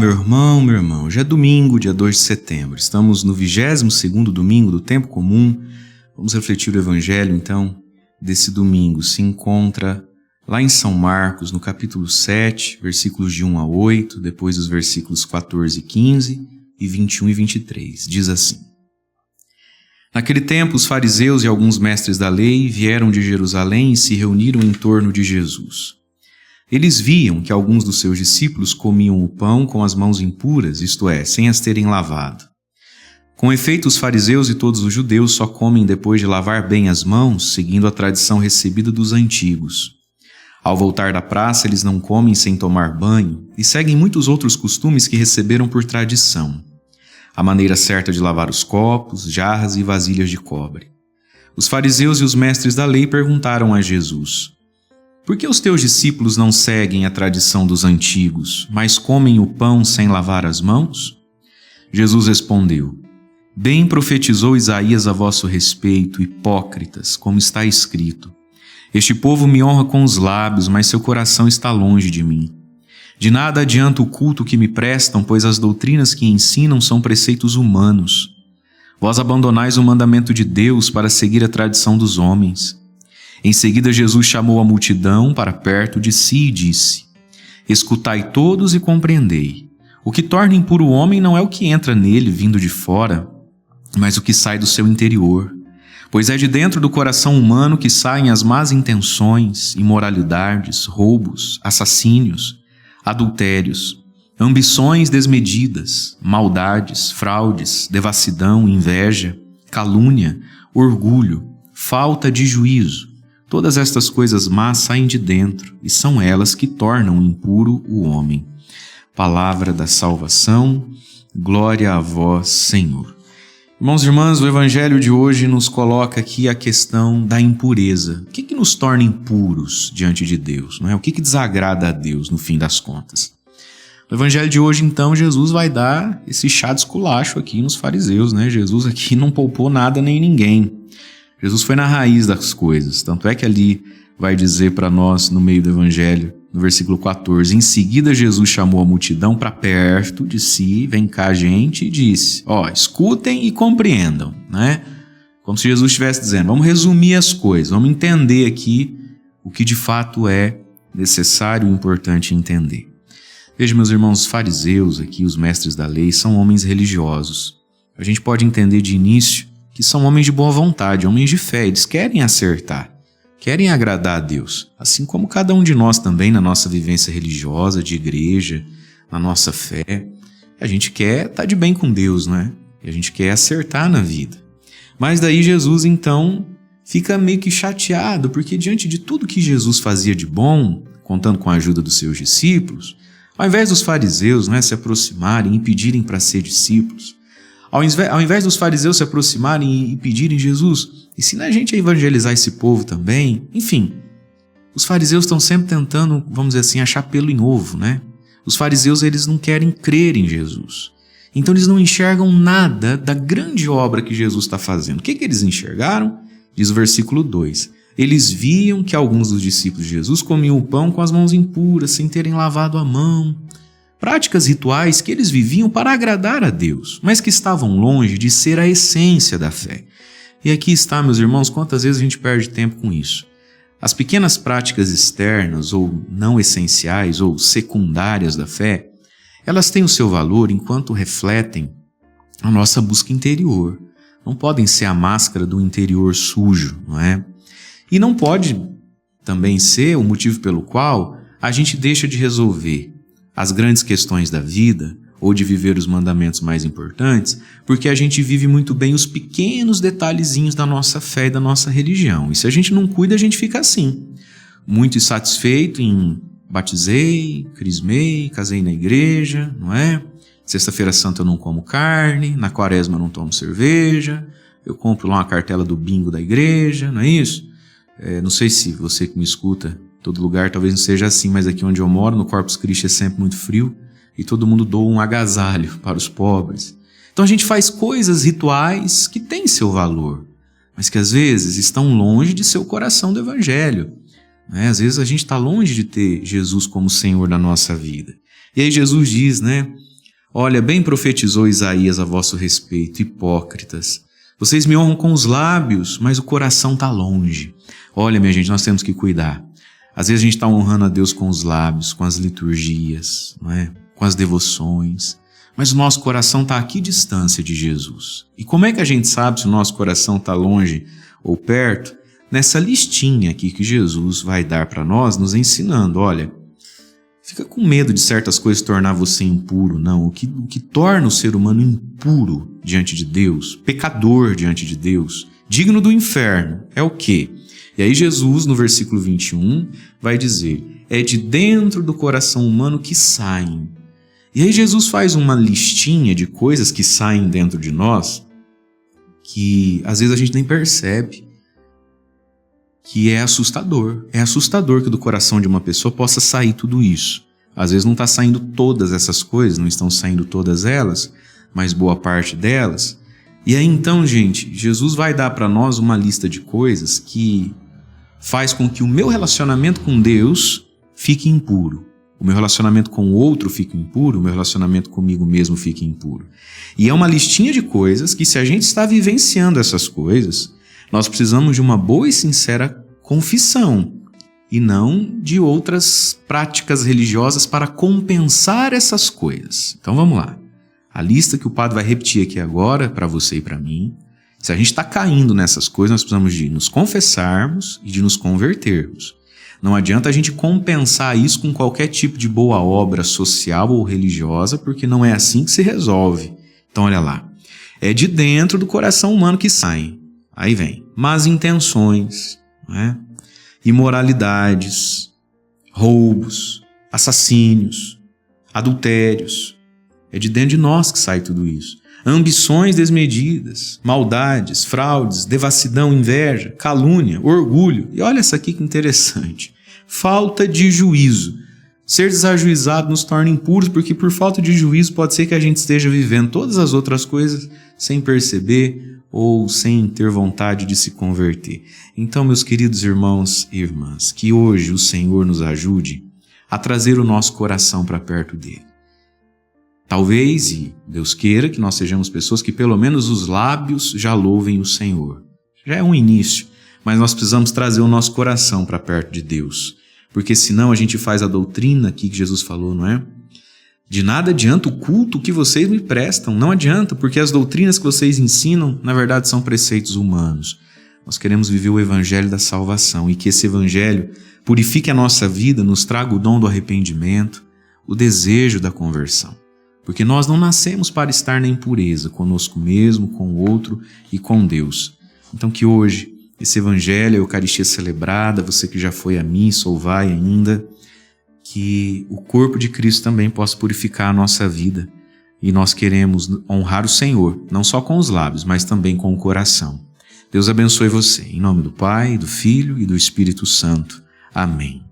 meu irmão, minha irmã. Hoje é domingo, dia 2 de setembro. Estamos no 22º domingo do tempo comum. Vamos refletir o evangelho, então, desse domingo. Se encontra lá em São Marcos, no capítulo 7, versículos de 1 a 8, depois os versículos 14 e 15 e 21 e 23. Diz assim: Naquele tempo, os fariseus e alguns mestres da lei vieram de Jerusalém e se reuniram em torno de Jesus. Eles viam que alguns dos seus discípulos comiam o pão com as mãos impuras, isto é, sem as terem lavado. Com efeito, os fariseus e todos os judeus só comem depois de lavar bem as mãos, seguindo a tradição recebida dos antigos. Ao voltar da praça, eles não comem sem tomar banho e seguem muitos outros costumes que receberam por tradição. A maneira certa de lavar os copos, jarras e vasilhas de cobre. Os fariseus e os mestres da lei perguntaram a Jesus: Por que os teus discípulos não seguem a tradição dos antigos, mas comem o pão sem lavar as mãos? Jesus respondeu: Bem profetizou Isaías a vosso respeito, hipócritas, como está escrito: Este povo me honra com os lábios, mas seu coração está longe de mim. De nada adianta o culto que me prestam, pois as doutrinas que ensinam são preceitos humanos. Vós abandonais o mandamento de Deus para seguir a tradição dos homens. Em seguida, Jesus chamou a multidão para perto de si e disse: Escutai todos e compreendei. O que torna impuro o homem não é o que entra nele vindo de fora, mas o que sai do seu interior. Pois é de dentro do coração humano que saem as más intenções, imoralidades, roubos, assassínios, adultérios, ambições desmedidas, maldades, fraudes, devassidão, inveja, calúnia, orgulho, falta de juízo. Todas estas coisas más saem de dentro e são elas que tornam impuro o homem. Palavra da salvação, glória a vós, Senhor. Irmãos e irmãs, o evangelho de hoje nos coloca aqui a questão da impureza. O que nos torna impuros diante de Deus? Não é? O que desagrada a Deus no fim das contas? No evangelho de hoje, então, Jesus vai dar esse chá de esculacho aqui nos fariseus, né? Jesus aqui não poupou nada nem ninguém. Jesus foi na raiz das coisas. Tanto é que ali vai dizer para nós, no meio do evangelho, no versículo 14, em seguida Jesus chamou a multidão para perto de si, vem cá gente, e disse: escutem e compreendam, né? Como se Jesus estivesse dizendo: vamos resumir as coisas, vamos entender aqui o que de fato é necessário e importante entender. Veja, meus irmãos, os fariseus aqui, os mestres da lei, são homens religiosos. A gente pode entender de início que são homens de boa vontade, homens de fé, eles querem acertar, querem agradar a Deus, assim como cada um de nós também na nossa vivência religiosa, de igreja, na nossa fé. A gente quer estar de bem com Deus, não é? E a gente quer acertar na vida. Mas daí Jesus, então, fica meio que chateado, porque diante de tudo que Jesus fazia de bom, contando com a ajuda dos seus discípulos, ao invés dos fariseus, se aproximarem e pedirem para ser discípulos, ao invés dos fariseus se aproximarem e pedirem: Jesus, ensina a gente a evangelizar esse povo também. Enfim, os fariseus estão sempre tentando, vamos dizer assim, achar pelo em ovo, né? Os fariseus, eles não querem crer em Jesus. Então eles não enxergam nada da grande obra que Jesus está fazendo. O que eles enxergaram? Diz o versículo 2. Eles viam que alguns dos discípulos de Jesus comiam o pão com as mãos impuras, sem terem lavado a mão. Práticas rituais que eles viviam para agradar a Deus, mas que estavam longe de ser a essência da fé. E aqui está, meus irmãos, quantas vezes a gente perde tempo com isso. As pequenas práticas externas ou não essenciais ou secundárias da fé, elas têm o seu valor enquanto refletem a nossa busca interior. Não podem ser a máscara do interior sujo, não é? E não pode também ser o motivo pelo qual a gente deixa de resolver as grandes questões da vida ou de viver os mandamentos mais importantes, porque a gente vive muito bem os pequenos detalhezinhos da nossa fé e da nossa religião. E se a gente não cuida, a gente fica assim, muito insatisfeito em batizei, crismei, casei na igreja, não é? Sexta-feira Santa eu não como carne, na quaresma eu não tomo cerveja, eu compro lá uma cartela do bingo da igreja, não é isso? Não sei se você que me escuta, todo lugar talvez não seja assim, mas aqui onde eu moro, no Corpus Christi é sempre muito frio e todo mundo doa um agasalho para os pobres. Então a gente faz coisas rituais que têm seu valor, mas que às vezes estão longe de ser o coração do evangelho. Às vezes a gente está longe de ter Jesus como Senhor da nossa vida. E aí Jesus diz, Olha, bem profetizou Isaías a vosso respeito, hipócritas. Vocês me honram com os lábios, mas o coração está longe. Olha, minha gente, nós temos que cuidar. Às vezes a gente está honrando a Deus com os lábios, com as liturgias, não é? Com as devoções, mas o nosso coração está aqui distância de Jesus. E como é que a gente sabe se o nosso coração está longe ou perto? Nessa listinha aqui que Jesus vai dar para nós, nos ensinando, olha, fica com medo de certas coisas tornar você impuro, não. O que torna o ser humano impuro diante de Deus, pecador diante de Deus, digno do inferno, é o quê? E aí Jesus, no versículo 21, vai dizer, é de dentro do coração humano que saem. E aí Jesus faz uma listinha de coisas que saem dentro de nós, que às vezes a gente nem percebe, que é assustador. É assustador que do coração de uma pessoa possa sair tudo isso. Às vezes não está saindo todas essas coisas, não estão saindo todas elas, mas boa parte delas. E aí então, gente, Jesus vai dar para nós uma lista de coisas que faz com que o meu relacionamento com Deus fique impuro. O meu relacionamento com o outro fique impuro, o meu relacionamento comigo mesmo fique impuro. E é uma listinha de coisas que, se a gente está vivenciando essas coisas, nós precisamos de uma boa e sincera confissão e não de outras práticas religiosas para compensar essas coisas. Então vamos lá. A lista que o padre vai repetir aqui agora para você e para mim. Se a gente está caindo nessas coisas, nós precisamos de nos confessarmos e de nos convertermos. Não adianta a gente compensar isso com qualquer tipo de boa obra social ou religiosa, porque não é assim que se resolve. Então olha lá, é de dentro do coração humano que saem. Aí vem más intenções, né? Imoralidades, roubos, assassínios, adultérios. É de dentro de nós que sai tudo isso. Ambições desmedidas, maldades, fraudes, devassidão, inveja, calúnia, orgulho. E olha essa aqui que interessante. Falta de juízo. Ser desajuizado nos torna impuros, porque por falta de juízo pode ser que a gente esteja vivendo todas as outras coisas sem perceber ou sem ter vontade de se converter. Então, meus queridos irmãos e irmãs, que hoje o Senhor nos ajude a trazer o nosso coração para perto dele. Talvez, e Deus queira, que nós sejamos pessoas que pelo menos os lábios já louvem o Senhor. Já é um início, mas nós precisamos trazer o nosso coração para perto de Deus. Porque senão a gente faz a doutrina aqui que Jesus falou, não é? De nada adianta o culto que vocês me prestam, não adianta, porque as doutrinas que vocês ensinam, na verdade, são preceitos humanos. Nós queremos viver o evangelho da salvação e que esse evangelho purifique a nossa vida, nos traga o dom do arrependimento, o desejo da conversão. Porque nós não nascemos para estar na impureza, conosco mesmo, com o outro e com Deus. Então que hoje, esse evangelho, a Eucaristia celebrada, você que já foi à missa ou vai ainda, que o corpo de Cristo também possa purificar a nossa vida. E nós queremos honrar o Senhor, não só com os lábios, mas também com o coração. Deus abençoe você. Em nome do Pai, do Filho e do Espírito Santo. Amém.